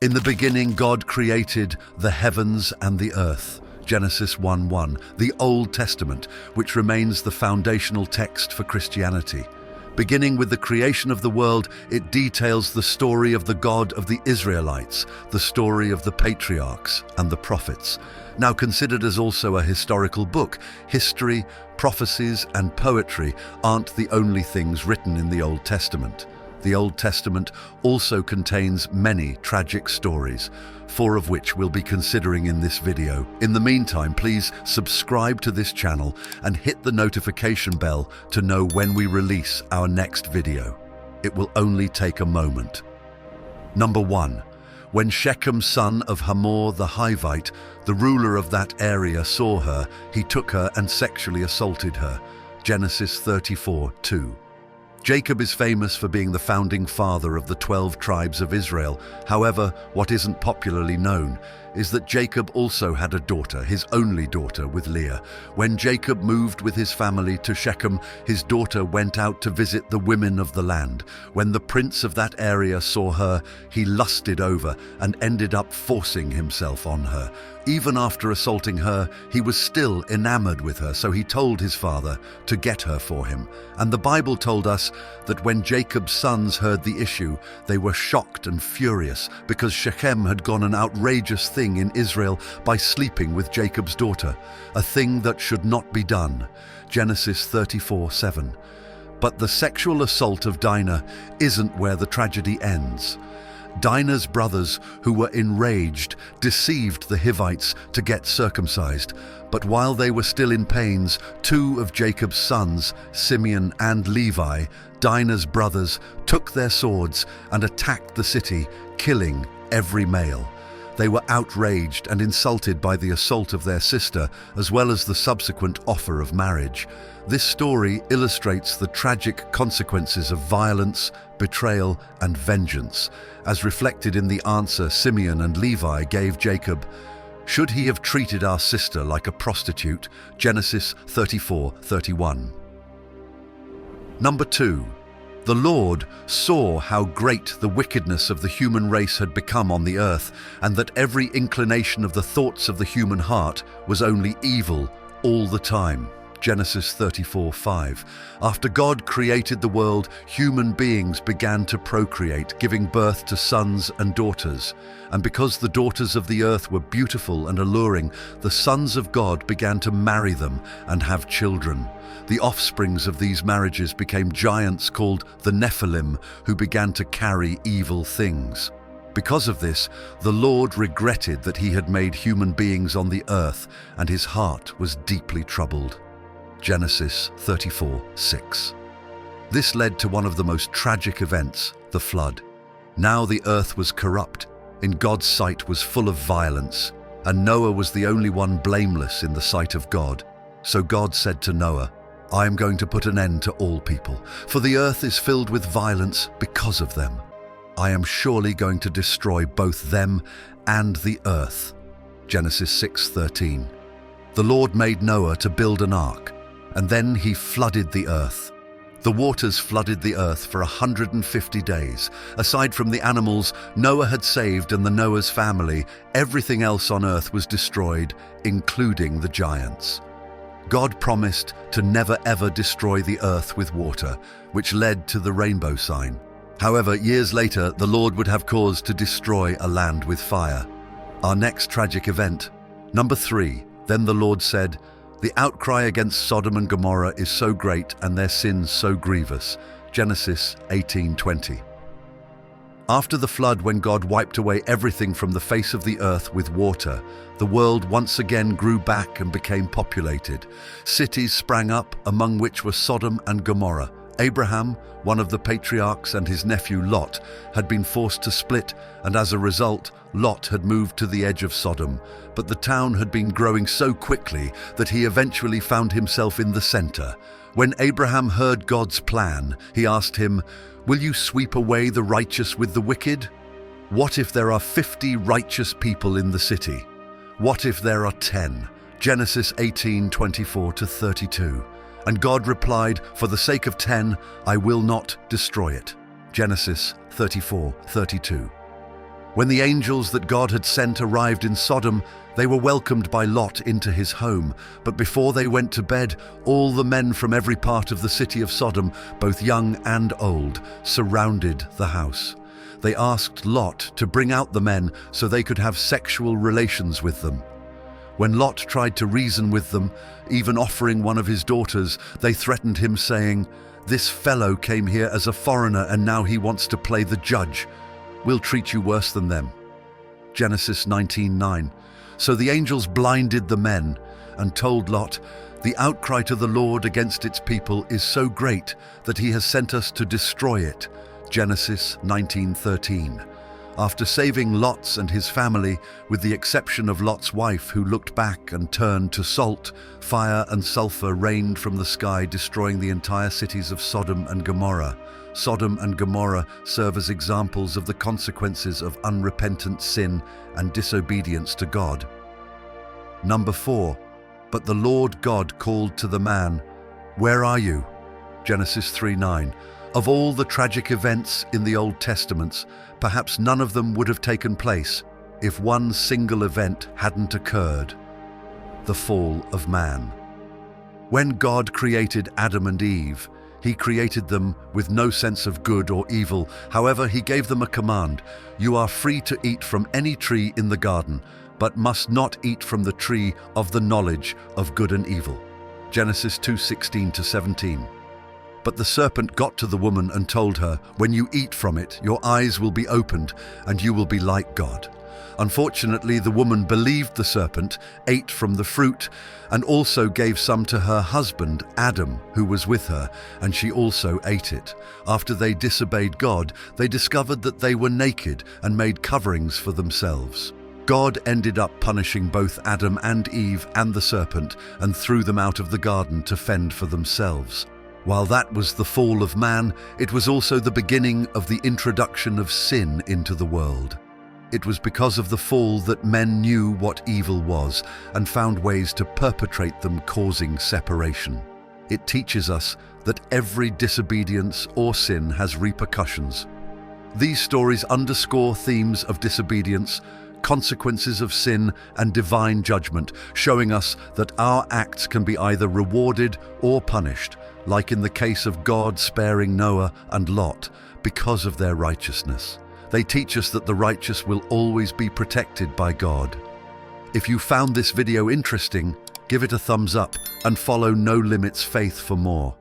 In the beginning, God created the heavens and the earth. Genesis 1:1, the Old Testament, which remains the foundational text for Christianity. Beginning with the creation of the world, it details the story of the God of the Israelites, the story of the patriarchs and the prophets. Now considered as also a historical book, history, prophecies, and poetry aren't the only things written in the Old Testament. The Old Testament also contains many tragic stories, 4 of which we'll be considering in this video. In the meantime, please subscribe to this channel and hit the notification bell to know when we release our next video. It will only take a moment. Number 1. When Shechem, son of Hamor the Hivite, the ruler of that area, saw her, he took her and sexually assaulted her. Genesis 34:2. Jacob is famous for being the founding father of the 12 tribes of Israel. However, what isn't popularly known is that Jacob also had a daughter, his only daughter, with Leah. When Jacob moved with his family to Shechem, his daughter went out to visit the women of the land. When the prince of that area saw her, he lusted over and ended up forcing himself on her. Even after assaulting her, he was still enamored with her, so he told his father to get her for him. And the Bible told us that when Jacob's sons heard the issue, they were shocked and furious because Shechem had gone an outrageous thing in Israel by sleeping with Jacob's daughter, a thing that should not be done. Genesis 34:7. But the sexual assault of Dinah isn't where the tragedy ends. Dinah's brothers, who were enraged, deceived the Hivites to get circumcised. But while they were still in pains, 2 of Jacob's sons, Simeon and Levi, Dinah's brothers, took their swords and attacked the city, killing every male. They were outraged and insulted by the assault of their sister, as well as the subsequent offer of marriage. This story illustrates the tragic consequences of violence, betrayal, and vengeance, as reflected in the answer Simeon and Levi gave Jacob. Should he have treated our sister like a prostitute? Genesis 34:31. Number 2. The Lord saw how great the wickedness of the human race had become on the earth, and that every inclination of the thoughts of the human heart was only evil all the time. Genesis 34:5. After God created the world, human beings began to procreate, giving birth to sons and daughters. And because the daughters of the earth were beautiful and alluring, the sons of God began to marry them and have children. The offsprings of these marriages became giants called the Nephilim, who began to carry evil things. Because of this, the Lord regretted that he had made human beings on the earth, and his heart was deeply troubled. Genesis 34:6. This led to one of the most tragic events, the flood. Now the earth was corrupt, in God's sight was full of violence, and Noah was the only one blameless in the sight of God. So God said to Noah, I am going to put an end to all people, for the earth is filled with violence because of them. I am surely going to destroy both them and the earth. Genesis 6:13. The Lord made Noah to build an ark, and then he flooded the earth. The waters flooded the earth for 150 days. Aside from the animals Noah had saved and the Noah's family, everything else on earth was destroyed, including the giants. God promised to never ever destroy the earth with water, which led to the rainbow sign. However, years later, the Lord would have cause to destroy a land with fire. Our next tragic event. Number 3. Then the Lord said, the outcry against Sodom and Gomorrah is so great and their sins so grievous. Genesis 18:20. After the flood, when God wiped away everything from the face of the earth with water, the world once again grew back and became populated. Cities sprang up, among which were Sodom and Gomorrah. Abraham, one of the patriarchs, and his nephew Lot had been forced to split, and as a result, Lot had moved to the edge of Sodom. But the town had been growing so quickly that he eventually found himself in the center. When Abraham heard God's plan, he asked him, will you sweep away the righteous with the wicked? What if there are 50 righteous people in the city? What if there are 10? Genesis 18:24-32. And God replied, for the sake of 10, I will not destroy it. Genesis 34:32. When the angels that God had sent arrived in Sodom, they were welcomed by Lot into his home. But before they went to bed, all the men from every part of the city of Sodom, both young and old, surrounded the house. They asked Lot to bring out the men so they could have sexual relations with them. When Lot tried to reason with them, even offering one of his daughters, they threatened him, saying, "This fellow came here as a foreigner and now he wants to play the judge. We'll treat you worse than them." Genesis 19:9. So the angels blinded the men and told Lot, "The outcry to the Lord against its people is so great that he has sent us to destroy it." Genesis 19:13. After saving Lot and his family, with the exception of Lot's wife who looked back and turned to salt, fire and sulfur rained from the sky, destroying the entire cities of Sodom and Gomorrah. Sodom and Gomorrah serve as examples of the consequences of unrepentant sin and disobedience to God. Number 4. But the Lord God called to the man, "Where are you?" Genesis 3:9. Of all the tragic events in the Old Testaments, perhaps none of them would have taken place if one single event hadn't occurred: the fall of man. When God created Adam and Eve, He created them with no sense of good or evil. However, He gave them a command: "You are free to eat from any tree in the garden, but must not eat from the tree of the knowledge of good and evil." Genesis 2:16-17. But the serpent got to the woman and told her, "When you eat from it, your eyes will be opened, and you will be like God." Unfortunately, the woman believed the serpent, ate from the fruit, and also gave some to her husband, Adam, who was with her, and she also ate it. After they disobeyed God, they discovered that they were naked and made coverings for themselves. God ended up punishing both Adam and Eve and the serpent and threw them out of the garden to fend for themselves. While that was the fall of man, it was also the beginning of the introduction of sin into the world. It was because of the fall that men knew what evil was and found ways to perpetrate them, causing separation. It teaches us that every disobedience or sin has repercussions. These stories underscore themes of disobedience, consequences of sin, and divine judgment, showing us that our acts can be either rewarded or punished, like in the case of God sparing Noah and Lot because of their righteousness. They teach us that the righteous will always be protected by God. If you found this video interesting, give it a thumbs up and follow No Limits Faith for more.